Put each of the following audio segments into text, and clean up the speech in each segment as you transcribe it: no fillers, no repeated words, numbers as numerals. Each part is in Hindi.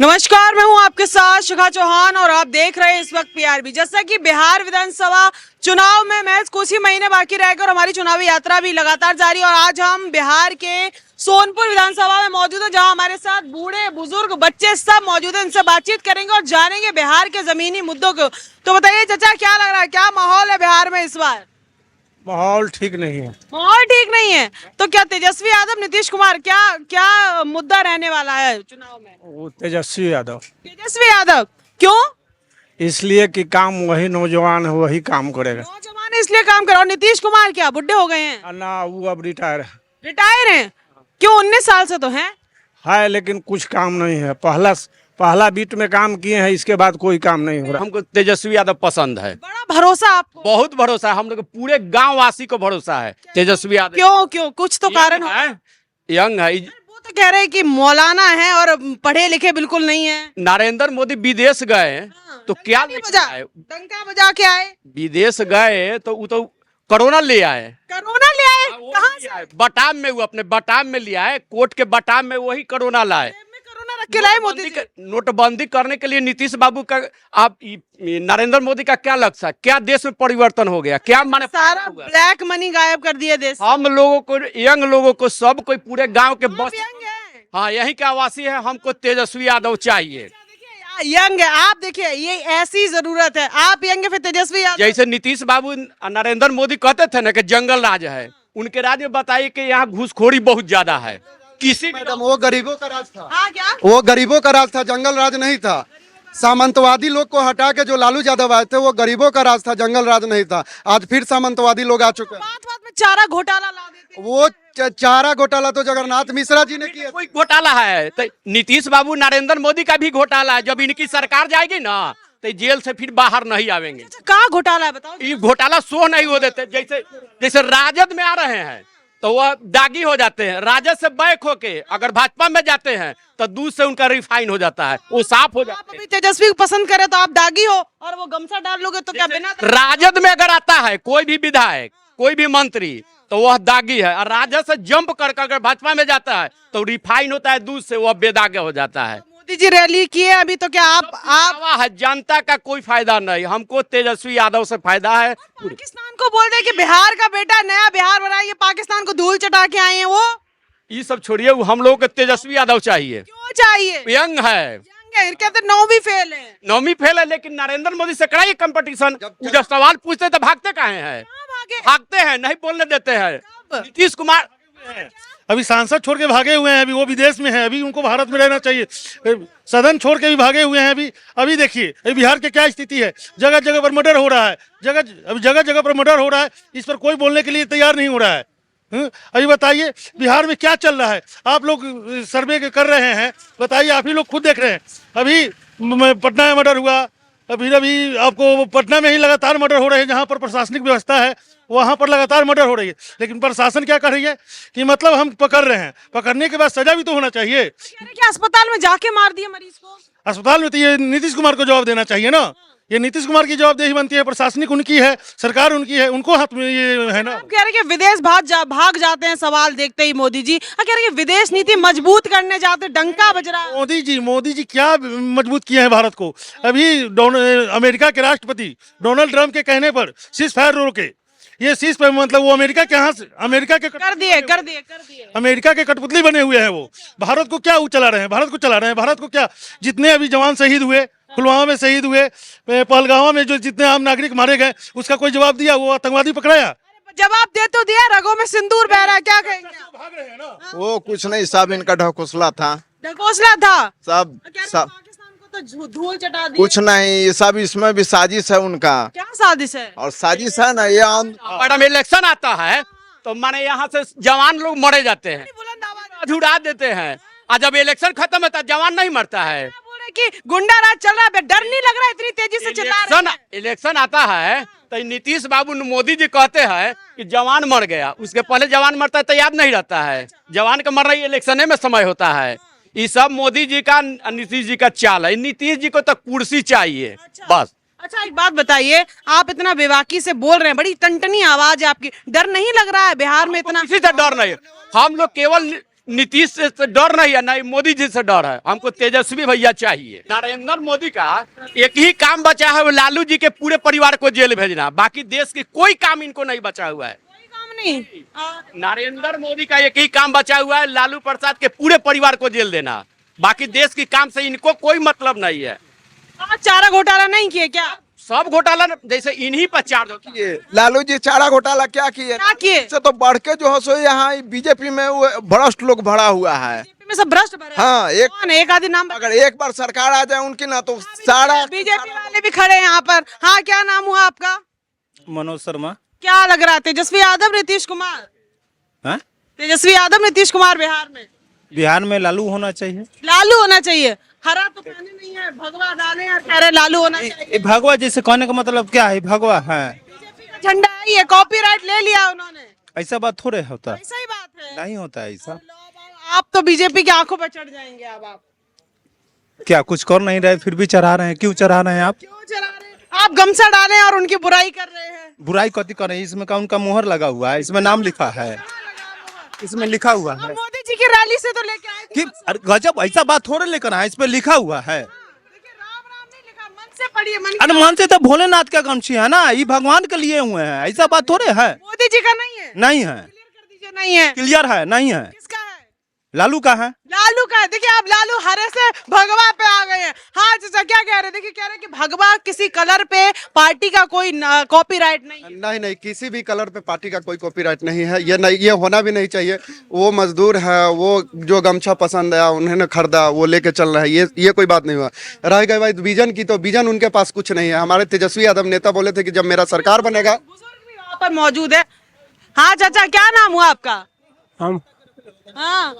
नमस्कार, मैं हूं आपके साथ शिखा चौहान और आप देख रहे हैं इस वक्त पीआरबी। जैसा कि बिहार विधानसभा चुनाव में महज कुछ ही महीने बाकी रहकर हमारी चुनावी यात्रा भी लगातार जारी है और आज हम बिहार के सोनपुर विधानसभा में मौजूद है, जहां हमारे साथ बूढ़े बुजुर्ग बच्चे सब मौजूद हैं। इनसे बातचीत करेंगे और जानेंगे बिहार के जमीनी मुद्दों को। तो बताइए चाचा, क्या लग रहा है, क्या माहौल है बिहार में इस बार? माहौल ठीक नहीं है। माहौल ठीक नहीं है तो क्या तेजस्वी यादव, नीतीश कुमार, क्या क्या मुद्दा रहने वाला है चुनाव में? वो तेजस्वी यादव, तेजस्वी यादव क्यों? इसलिए कि काम वही नौजवान है, वही काम करेगा। नौजवान इसलिए काम कर रहा। नीतीश कुमार क्या बुढ़े हो गए हैं? ना, वो अब रिटायर रिटायर हैं? क्यों, 19 साल से तो हैं। है लेकिन कुछ काम नहीं है। पहला बीट में काम किए हैं, इसके बाद कोई काम नहीं हो रहा। हमको तेजस्वी यादव पसंद है। बड़ा भरोसा आपको? बहुत भरोसा है, हम लोग पूरे गांव वासी को भरोसा है तेजस्वी यादव। क्यों क्यों, कुछ तो कारण है, यंग है। वो तो कह रहे हैं कि मौलाना है और पढ़े लिखे बिल्कुल नहीं है। नरेंद्र मोदी विदेश गए तो क्या लेके आए? डंका बजा के आए। विदेश गए तो वो तो कोरोना ले आए। कोरोना ले आए? कहाँ से? बटाम में, वो अपने बटाम में लिया है, कोर्ट के बटाम में वही कोरोना लाए। जेब में कोरोना रख के लाए मोदी जी। नोटबंदी करने के लिए नीतीश बाबू का, आप नरेंद्र मोदी का क्या लक्ष्य है? क्या देश में परिवर्तन हो गया? क्या माने सारा ब्लैक मनी गायब कर दिया देश। हम लोगों को, यंग लोगों को, सब कोई पूरे गांव के बस, यंग है। हाँ यही का आवासी है। हमको तेजस्वी यादव चाहिए। यंग है आप, देखिए ये ऐसी जरूरत है। आप यंग है, फिर तेजस्वी यादव। जैसे नीतीश बाबू नरेंद्र मोदी कहते थे ना कि जंगल राज है, उनके राज में बताइए कि यहाँ घूसखोरी बहुत ज्यादा है। किसी मैडम, वो गरीबों का राज था। हाँ क्या? वो गरीबों का राज था, जंगल राज नहीं था। सामंतवादी लोग को हटा के जो लालू यादव आए थे, वो गरीबों का राज था, जंगल राज नहीं था। आज फिर सामंतवादी लोग आ चुके हैं। बात बात में चारा घोटाला ला देते हैं। वो चारा घोटाला तो जगन्नाथ मिश्रा जी ने किया। कोई घोटाला है तो नीतीश बाबू, नरेंद्र मोदी का भी घोटाला है। जब इनकी सरकार जाएगी ना तो जेल से फिर बाहर नहीं आवेंगे। अच्छा, कहाँ घोटाला है बताओ? ये घोटाला शो नहीं हो देते। जैसे जैसे राजद में आ रहे हैं तो वह दागी हो जाते हैं, राजद से बैक होके अगर भाजपा में जाते हैं तो दूध से उनका रिफाइन हो जाता है, वो साफ हो आप जाते अभी तेजस्वी को पसंद करे तो आप दागी हो, और वो गमछा डाल लोगे तो क्या बिना? हैं। राजद में अगर आता है कोई भी विधायक, कोई भी मंत्री, तो वह दागी है। और राजद से जंप कर अगर भाजपा में जाता है तो रिफाइन होता है दूध से, वह बेदागे हो जाता है। मोदी जी रैली किए अभी, तो क्या आप दावा है, जनता का कोई फायदा नहीं, हमको तेजस्वी यादव से फायदा है। पाकिस्तान को बोल दे कि बिहार का बेटा नया बिहार बनाएंगे, पाकिस्तान को धूल चटा के आए हैं वो? ये सब छोड़िए, वो हम लोग को तेजस्वी यादव चाहिए। क्यों चाहिए? यंग है, कहते 9वीं फेल है। 9वीं फेल है, लेकिन नरेंद्र मोदी से कराइए कंपटीशन। जब सवाल पूछते तो भागते काहे हैं? भागते हैं, नहीं बोलने देते हैं। नीतीश कुमार अभी सांसद छोड़ के भागे हुए हैं, अभी वो विदेश में है, अभी उनको भारत में रहना चाहिए। सदन छोड़ के भी भागे हुए हैं। अभी देखिए अभी बिहार की क्या स्थिति है। जगह जगह पर मर्डर हो रहा है, जगह जगह पर मर्डर हो रहा है। इस पर कोई बोलने के लिए तैयार नहीं हो रहा है। अभी बताइए बिहार में क्या चल रहा है। आप लोग सर्वे कर रहे हैं, बताइए, आप ही लोग खुद देख रहे हैं। अभी पटना में मर्डर हुआ, अभी आपको पटना में ही लगातार मर्डर हो रहे हैं। जहाँ पर प्रशासनिक व्यवस्था है वहाँ पर लगातार मर्डर हो रही है, लेकिन प्रशासन क्या कर रही है कि मतलब हम पकड़ रहे हैं, पकड़ने के बाद सजा भी तो होना चाहिए। क्या अस्पताल में जाके मार दिया मरीज को? अस्पताल में तो ये नीतीश कुमार को जवाब देना चाहिए ना। ये नीतीश कुमार की जवाबदेही बनती है। प्रशासनिक उनकी है, सरकार उनकी है, उनको हाथ में ये है ना। आप कह रहे हैं कि विदेश भाग जाते हैं सवाल देखते ही मोदी जी। आप कह रहे हैं कि विदेश नीति मजबूत करने जाते, डंका बज रहा है। मोदी जी क्या मजबूत किए हैं भारत को। अभी अमेरिका के राष्ट्रपति डोनाल्ड ट्रंप के कहने पर सीज फायर रोके। ये सीज फायर मतलब वो अमेरिका के यहाँ से, अमेरिका के कर दिए। अमेरिका के कठपुतली बने हुए हैं। वो भारत को क्या चला रहे हैं, भारत को क्या, जितने अभी जवान शहीद हुए, पुलवामा में शहीद हुए, पहलगाम में जो जितने आम नागरिक मारे गए, उसका कोई जवाब दिया? वो आतंकवादी पकड़ाया? जवाब दे तो दिया, रगों में सिंदूर बह रहा है, क्या कहेंगे? वो कुछ नहीं, सब इनका ढकोसला था, ढकोसला था सब पाकिस्तान को तो धूल चटा दी। कुछ नहीं, सब इसमें भी साजिश है उनका। क्या साजिश है? और साजिश है ना ये मैडम, इलेक्शन आता है तो माने यहाँ से जवान लोग मरे जाते हैं, बुलंद आवाज उड़ा देते हैं। और जब इलेक्शन खत्म होता है जवान नहीं मरता है। कि गुंडा राज चल रहा है, डर नहीं लग रहा है? इतनी तेजी से चिल्ला रहे हैं। इलेक्शन आता है तो नीतीश बाबू मोदी जी कहते हैं कि जवान मर गया, उसके पहले जवान मरता है तो याद नहीं रहता है। जवान का मरना इलेक्शन में समय होता है। ये सब मोदी जी का, नीतीश जी का चाल है। नीतीश जी को तो कुर्सी चाहिए बस। अच्छा एक बात बताइए, आप इतना बेबाकी से बोल रहे हैं, बड़ी टनटनी आवाज है आपकी, डर नहीं लग रहा है बिहार में इतना? किसी से डर नहीं, हम लोग केवल नीतीश से डर नहीं है, ना ही मोदी जी से डर है। हमको तेजस्वी भैया चाहिए। नरेंद्र मोदी का एक ही काम बचा है, वो लालू जी के पूरे परिवार को जेल भेजना। बाकी देश की कोई काम इनको नहीं बचा हुआ है। कोई काम नहीं। नरेंद्र मोदी का एक ही काम बचा हुआ है, लालू प्रसाद के पूरे परिवार को जेल देना। बाकी देश की काम से इनको कोई मतलब नहीं है। चारा घोटाला नहीं किए क्या? सब घोटाला जैसे इन्हीं पर चार्ज होता है। ये लालू जी चारा घोटाला क्या किए? क्या किए? इससे तो बढ़ के जो है सो यहाँ बीजेपी में वो भ्रष्ट लोग भरा हुआ है। बीजेपी में सब भ्रष्ट भरे हैं। हाँ, एक आदि नाम अगर एक बार सरकार आ जाए उनकी ना तो सारा बीजेपी वाले भी खड़े हैं यहाँ पर। हाँ, क्या नाम हुआ आपका? मनोज शर्मा। क्या लग रहा है, तेजस्वी यादव नीतीश कुमार? हाँ? तेजस्वी यादव नीतीश कुमार बिहार में लालू होना चाहिए। लालू होना चाहिए। हरा तो पहने नहीं है, भगवा डाले और कह रहे लालू होना चाहिए। भगवा जैसे कहने का मतलब क्या है? भगवा है, बीजेपी का झंडा है, ये कॉपीराइट ले लिया उन्होंने। ऐसा बात थोड़े होता। ऐसा ही बात है। नहीं होता है ऐसा। आप तो बीजेपी की आंखों पर चढ़ जाएंगे। अब आप क्या कुछ कर नहीं रहे फिर भी चढ़ा रहे हैं? क्यों चढ़ा रहे हैं आप? क्यों चला रहे हैं? आप गमछा डाले और उनकी बुराई कर रहे हैं। बुराई कथी कर रहे हैं? इसमें का उनका मुहर लगा हुआ है, इसमें नाम लिखा है, इसमें लिखा हुआ है मोदी जी की रैली से तो लेके आए थे। कि अरे गजब, ऐसा बात थोड़े लेकर आए, इस पे लिखा हुआ है। देखिए, राम राम नहीं लिखा, मन से पढ़िए। मन अरे मन से तो भोलेनाथ का गमछी है ना, ये भगवान के लिए हुए हैं, ऐसा बात थोड़े है। मोदी जी का नहीं है। नहीं है, क्लियर कर दीजिए। नहीं है। क्लियर है, नहीं है। किसका है? लालू का है। लालू का है। देखिए, आप लालू हरे से भगवा पे आ गए हैं। हाँ चाचा, क्या कह रहे हैं? देखिए, कह रहे हैं कि भगवा किसी कलर पे पार्टी का कोई कॉपीराइट नहीं है। नहीं नहीं, किसी भी कलर पे पार्टी का कोई कॉपीराइट नहीं है। ये नहीं, ये होना भी नहीं चाहिए। वो मजदूर है, वो जो गमछा पसंद है उन्होंने खरीदा, वो लेके चल रहा है। ये कोई बात नहीं हुआ। रह गई बात विजन की, तो विजन उनके पास कुछ नहीं है। हमारे तेजस्वी यादव नेता बोले थे कि जब मेरा सरकार बनेगा। बुजुर्ग भी वहाँ पर मौजूद है। हाँ चाचा, क्या नाम हुआ आपका? हम हाँ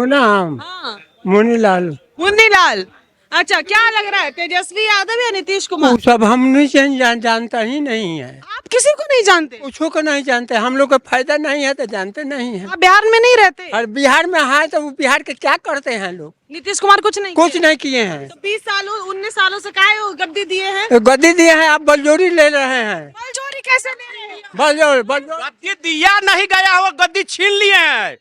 नाम हाँ, मुनीलाल। मुन्नीलाल। अच्छा, क्या लग रहा है, तेजस्वी यादव या नीतीश कुमार? वो सब हम नहीं जानता ही नहीं है। आप किसी को नहीं जानते? कुछो को नहीं जानते। हम लोग को फायदा नहीं है तो जानते नहीं है। आप बिहार में नहीं रहते? और बिहार में है तो वो बिहार के क्या करते हैं लोग? नीतीश कुमार कुछ नहीं कुछ किए? नहीं किए हैं। तो 20 सालों 19 सालों से काहे वो गद्दी दिए हैं? तो गद्दी दिए हैं, आप बलजोरी ले रहे हैं। बलजोरी कैसे ले रहे हैं? बलजोरी गद्दी दिया नहीं गया, वो गद्दी छीन लिए हैं।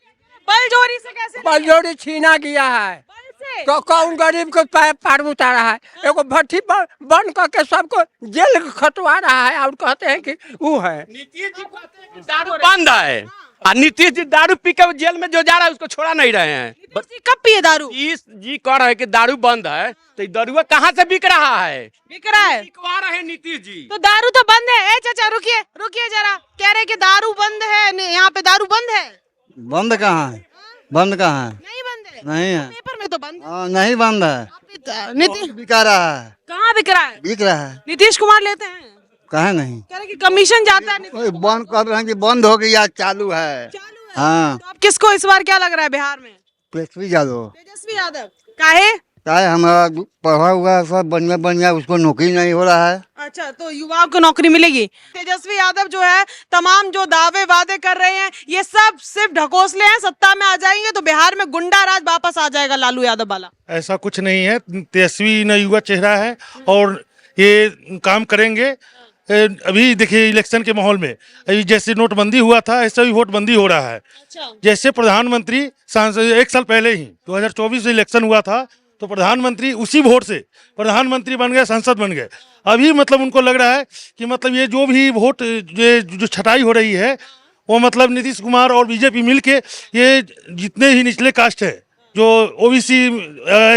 बलजोरी से कैसे ले रहे हैं? बलजोरी छीना गया है। बल से? तो कौन गरीब को पार उतारा है? एगो भट्टी बंद करके सबको जेल खटवा रहा है और कहते हैं कि वो है। नीतीश जी कहते हैं कि दारू बंद है, और नीतीश जी दारू पी के जेल में जो जा रहा है उसको छोड़ा नहीं रहे हैं। नीतीश जी कब पिए दारू? नीतीश जी कह रहे हैं कि दारू बंद है, तो ये दारुआ कहाँ से बिक रहा है? बिक रहा है। बिकवा रहे हैं नीतीश जी। तो दारू तो बंद है। ए चाचा, रुकिए रुकिए जरा। कह रहे कि दारू बंद है, यहाँ पे दारू बंद है। बंद कहाँ है? बंद कहाँ है? नहीं बंद है। नहीं है। पेपर में तो बंद है। नहीं बंद है। नीतीश बिका रहा है। कहाँ बिक रहा है? बिक रहा है। नीतीश कुमार लेते हैं। कहा नहीं? कह रहे कि कमीशन जाता है। नीतीश कोई बंद कर रहे हैं कि बंद हो गया, चालू है। चालू है। हाँ। तो अब किसको इस बार क्या लग रहा है बिहार में? तेजस्वी यादव। तेजस्वी यादव। काहे? चाहे हमारा पढ़ा हुआ सब बढ़िया उसको नौकरी नहीं हो रहा है। अच्छा, तो युवाओं को नौकरी मिलेगी। तेजस्वी यादव जो है, तमाम जो दावे वादे कर रहे हैं, ये सब सिर्फ ढकोसले हैं। सत्ता में आ जाएंगे तो बिहार में गुंडा राज वापस आ जाएगा लालू यादव वाला। ऐसा कुछ नहीं है। तेजस्वी न युवा चेहरा है और ये काम करेंगे। अभी देखिए, इलेक्शन के माहौल में अभी जैसे नोटबंदी हुआ था, ऐसा भी वोटबंदी हो रहा है। जैसे प्रधानमंत्री सांसद 1 साल पहले ही 2024 में इलेक्शन हुआ था, तो प्रधानमंत्री उसी वोट से प्रधानमंत्री बन गए, सांसद बन गए। अभी मतलब उनको लग रहा है कि मतलब ये जो भी वोट जो छटाई हो रही है, वो मतलब नीतीश कुमार और बीजेपी मिलके ये जितने ही निचले कास्ट है, जो ओबीसी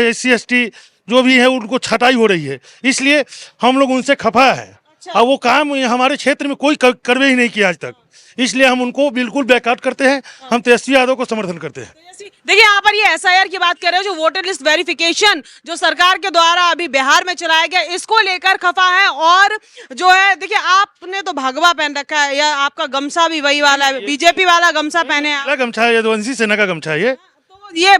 SC ST जो भी है, उनको छटाई हो रही है। इसलिए हम लोग उनसे खफा है। अब वो काम हमारे क्षेत्र में कोई करवे ही नहीं किया आज तक, इसलिए हम उनको बिल्कुल बैकआउट करते हैं। हम तेजस्वी यादव को समर्थन करते हैं। देखिए, यहाँ पर ये SIR की बात कर रहे हो, जो वोटर लिस्ट वेरिफिकेशन जो सरकार के द्वारा अभी बिहार में चलाया गया, इसको लेकर खफा है। और जो है, देखिए, आपने तो भगवा पहन रखा है, या आपका गमछा भी वही वाला है, बीजेपी वाला गमछा पहने हैं। पीला गमछा है, यदुवंशी सेना का गमछा है ये। ये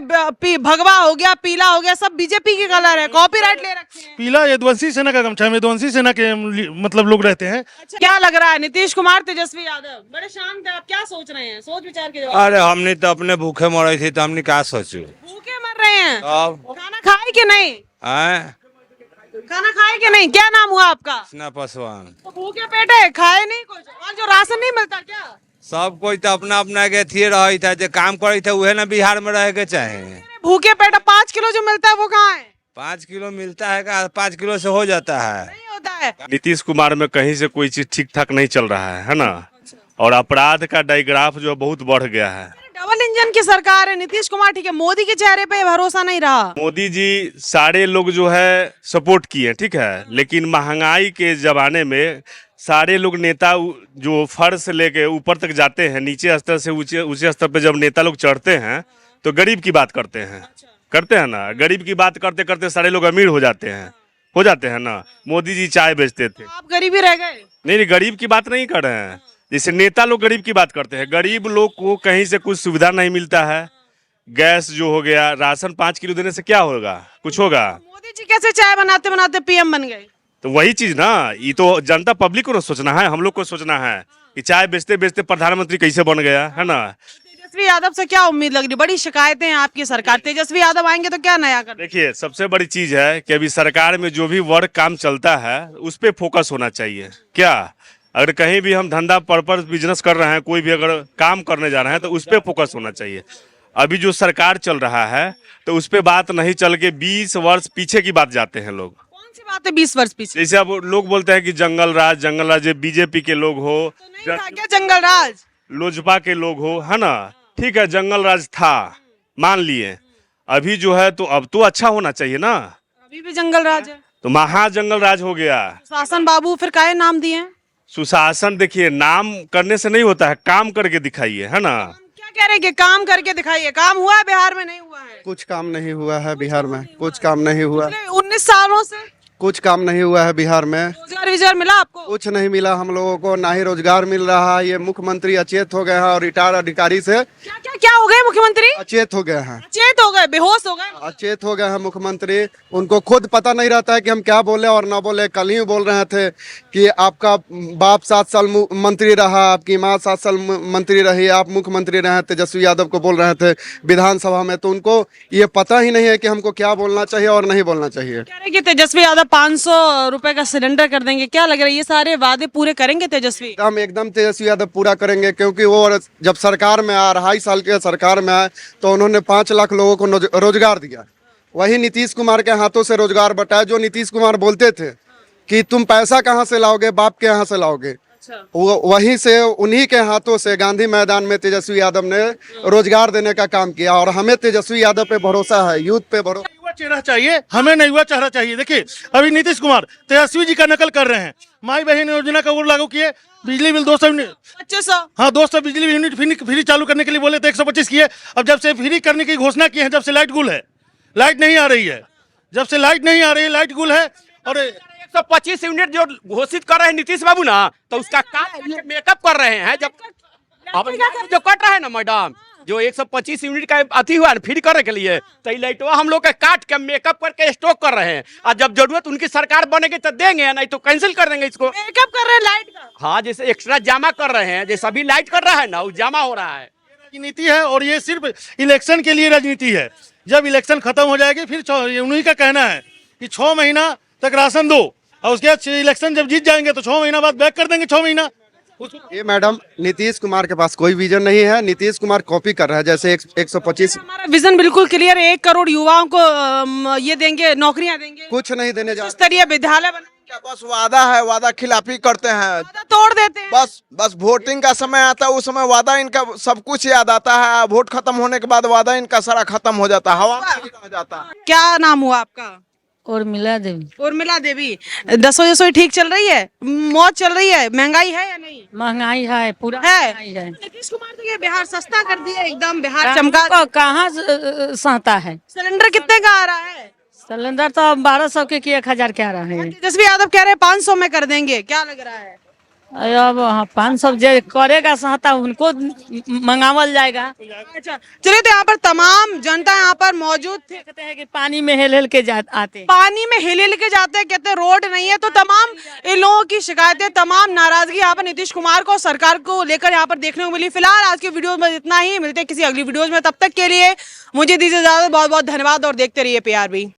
भगवा हो गया, पीला हो गया, सब बीजेपी के कलर है। कॉपीराइट ले रखे हैं। पीला यदुवंशी सेना का गमछा है, यदुवंशी सेना के मतलब लोग रहते हैं। अच्छा, क्या लग रहा है, नीतीश कुमार तेजस्वी यादव? बड़े शांत है, आप क्या सोच रहे हैं? सोच विचार के जवाब। अरे हमने तो अपने भूखे मरे थे, तो हमने क्या सोचू? भूखे मर रहे हैं। अब खाना खाए कि नहीं? खाना खाए कि नहीं? क्या नाम हुआ आपका? पासवान। तो भूखे पेट है, खाए नहीं कुछ? और जो राशन नहीं मिलता क्या? सब कोई तो अपना अपना के थिए रही था, जो काम करे थे वह ना बिहार में रह के चाहे। भूखे पेट 5 किलो जो मिलता है वो कहाँ है? 5 किलो मिलता है का 5 किलो से हो जाता है। नहीं होता है। नीतीश कुमार में कहीं से कोई चीज ठीक ठाक नहीं चल रहा है ना। और अपराध का डायग्राफ जो बहुत बढ़ गया है। डबल इंजन की सरकार है, नीतीश कुमार ठीक है, मोदी के चेहरे पे भरोसा नहीं रहा। मोदी जी सारे लोग जो है सपोर्ट किए, ठीक है, लेकिन महंगाई के जमाने में सारे लोग नेता जो फर्श से लेके ऊपर तक जाते हैं, नीचे स्तर से ऊंचे स्तर पे जब नेता लोग चढ़ते हैं तो गरीब की बात करते हैं, करते हैं ना। गरीब की बात करते करते सारे लोग अमीर हो जाते हैं ना। मोदी जी चाय बेचते थे, आप गरीबी रह गए। नहीं गरीब की बात नहीं कर रहे हैं। जैसे नेता लोग गरीब की बात करते हैं, गरीब लोग को कहीं से कुछ सुविधा नहीं मिलता है। गैस जो हो गया, राशन 5 किलो देने से क्या होगा, कुछ होगा? मोदी जी कैसे चाय बनाते बनाते पीएम बन गए? तो वही चीज ना, ये तो जनता पब्लिक को ना सोचना है, हम लोग को सोचना है कि चाय बेचते बेचते प्रधानमंत्री कैसे बन गया, है ना। तेजस्वी यादव से क्या उम्मीद लग रही? बड़ी शिकायतें हैं आपकी सरकार, तेजस्वी यादव आएंगे तो क्या नया कर? देखिए, सबसे बड़ी चीज है कि अभी सरकार में जो भी वर्क काम चलता है उस पर फोकस होना चाहिए। क्या अगर कहीं भी हम धंधा पर्पस बिजनेस कर रहे हैं, कोई भी अगर काम करने जा रहे हैं तो उस पर फोकस होना चाहिए। अभी जो सरकार चल रहा है तो उस पर बात नहीं चल के 20 वर्ष पीछे की बात जाते हैं लोग। कौन सी बात है 20 वर्ष पीछे? जैसे अब लोग बोलते हैं कि जंगल राज बीजेपी के लोग हो, तो नहीं था क्या जंगल राज? लोजपा के लोग हो, है ना। ठीक है, जंगल राज था, मान लिए। अभी जो है तो अब तो अच्छा होना चाहिए ना। अभी भी जंगल राज है तो महा जंगल राज हो गया। शासन बाबू फिर काहे नाम दिए? सुशासन देखिए, नाम करने से नहीं होता है, काम करके दिखाइए, है ना। क्या कह रहे हैं कि काम करके दिखाइए? काम हुआ है बिहार में? नहीं हुआ है। कुछ काम नहीं हुआ है बिहार में, कुछ काम नहीं हुआ, 19 सालों से कुछ काम नहीं हुआ है बिहार में। रोजगार विजगार मिला आपको? कुछ नहीं मिला हम लोगों को, ना ही रोजगार मिल रहा है। ये मुख्यमंत्री अचेत हो गए हैं और रिटायर्ड अधिकारी से क्या क्या क्या हो गए मुख्यमंत्री? अचेत हो गए हैं, चेत हो गए, बेहोश हो गए। अचेत हो गए हैं मुख्यमंत्री। उनको खुद पता नहीं रहता है कि हम क्या बोले और ना बोले। कल ही बोल रहे थे कि आपका बाप 7 साल मंत्री रहा, आपकी माँ 7 साल मंत्री रही, आप मुख्यमंत्री रहे। तेजस्वी यादव को बोल रहे थे विधानसभा में। तो उनको ये पता ही नहीं है कि हमको क्या बोलना चाहिए और नहीं बोलना चाहिए। कह रहे कि तेजस्वी यादव 500 रुपए का सिलेंडर कर देंगे, क्या लग रहा है ये सारे वादे पूरे करेंगे तेजस्वी? हम एकदम तेजस्वी यादव पूरा करेंगे, क्योंकि वो जब सरकार में आया, 2.5 साल के सरकार में आए तो उन्होंने 5 लाख लोगों को रोजगार दिया। वही नीतीश कुमार के हाथों से रोजगार बटाया। जो नीतीश कुमार बोलते थे कि तुम पैसा कहाँ से लाओगे, बाप के यहाँ से लाओगे, वहीं से उन्हीं के हाथों से गांधी मैदान में तेजस्वी यादव ने रोजगार देने का काम किया। और हमें तेजस्वी यादव पे भरोसा है, यूथ पे भरोसा। युवा चेहरा चाहिए, हमें नहीं हुआ चेहरा चाहिए। देखिए, अभी नीतीश कुमार तेजस्वी जी का नकल कर रहे हैं। माई बहन योजना का वो लागू किए, बिजली बिल 200 2500 हाँ 200 बिजली यूनिट फ्री चालू करने के लिए बोले थे, 125 किए। अब जब से फ्री करने की घोषणा की है, जब से लाइट गुल है, लाइट नहीं आ रही है। जब से लाइट नहीं आ रही है, लाइट गुल है। और 125 यूनिट जो घोषित कर रहे हैं नीतीश बाबू ना, तो उसका मेकअप कर रहे हैं। जब अब जो कट रहा है ना मैडम, जो 125 यूनिट का अति हुआ फ्री करने के लिए, तो लाइटवा हम लोग का काट के मेकअप करके स्टॉक कर रहे हैं। और जब जरूरत उनकी सरकार बनेगी तो देंगे, नहीं तो कैंसिल कर देंगे इसको। मेकअप कर रहे हैं लाइट का? हाँ, जैसे एक्स्ट्रा जमा कर रहे हैं, जैसे अभी लाइट कर रहा है ना, वो जमा हो रहा है। राजनीति है और ये सिर्फ इलेक्शन के लिए राजनीति है। जब इलेक्शन खत्म हो जाएगी फिर उन्हीं का कहना है कि 6 महीना तक राशन दो, और उसके बाद इलेक्शन जब जीत जाएंगे तो 6 महीना बाद बैक कर देंगे 6 महीना। ये मैडम, नीतीश कुमार के पास कोई विजन नहीं है। नीतीश कुमार कॉपी कर रहा है। जैसे 125 हमारा विजन बिल्कुल क्लियर है, 1 करोड़ युवाओं को ये देंगे, नौकरियां देंगे, कुछ नहीं देने जा स्तरीय विद्यालय बनाएंगे। क्या बस वादा है, वादा खिलाफी करते हैं, वादा तोड़ देते हैं। बस वोटिंग का समय आता है, उस समय वादा इनका सब कुछ याद आता है। वोट खत्म होने के बाद वादा इनका सारा खत्म हो जाता है, हवा में निकल जाता है। क्या नाम हुआ आपका? उर्मिला देवी। उर्मिला देवी, 10 रसोई ठीक चल रही है? मौज चल रही है? महंगाई है या नहीं? महंगाई है, पूरा है। महंगाई है। नीतीश कुमार तो ये बिहार सस्ता कर दिया एकदम, बिहार चमका। कहाँ सहता है? सिलेंडर कितने का आ रहा है? सिलेंडर तो 1200 के 1000 के आ रहा है। तेजस्वी यादव कह रहे हैं 500 में कर देंगे, क्या लग रहा है? अब 500 जो करेगा सहता उनको मंगावल जाएगा। अच्छा, चलिए, तो यहाँ पर तमाम जनता यहाँ पर मौजूद थे। कहते हैं कि पानी में हिल हिल के आते, पानी में हिल हिल के जाते हैं, कहते हैं रोड नहीं है। तो तमाम इन लोगों की शिकायतें, तमाम नाराजगी यहाँ पर नीतीश कुमार को, सरकार को लेकर यहाँ पर देखने को मिली। फिलहाल आज की वीडियो में इतना ही, मिलते हैं किसी अगली वीडियो में। तब तक के लिए मुझे दीजिए इजाजत। बहुत बहुत धन्यवाद और देखते रहिए PRB।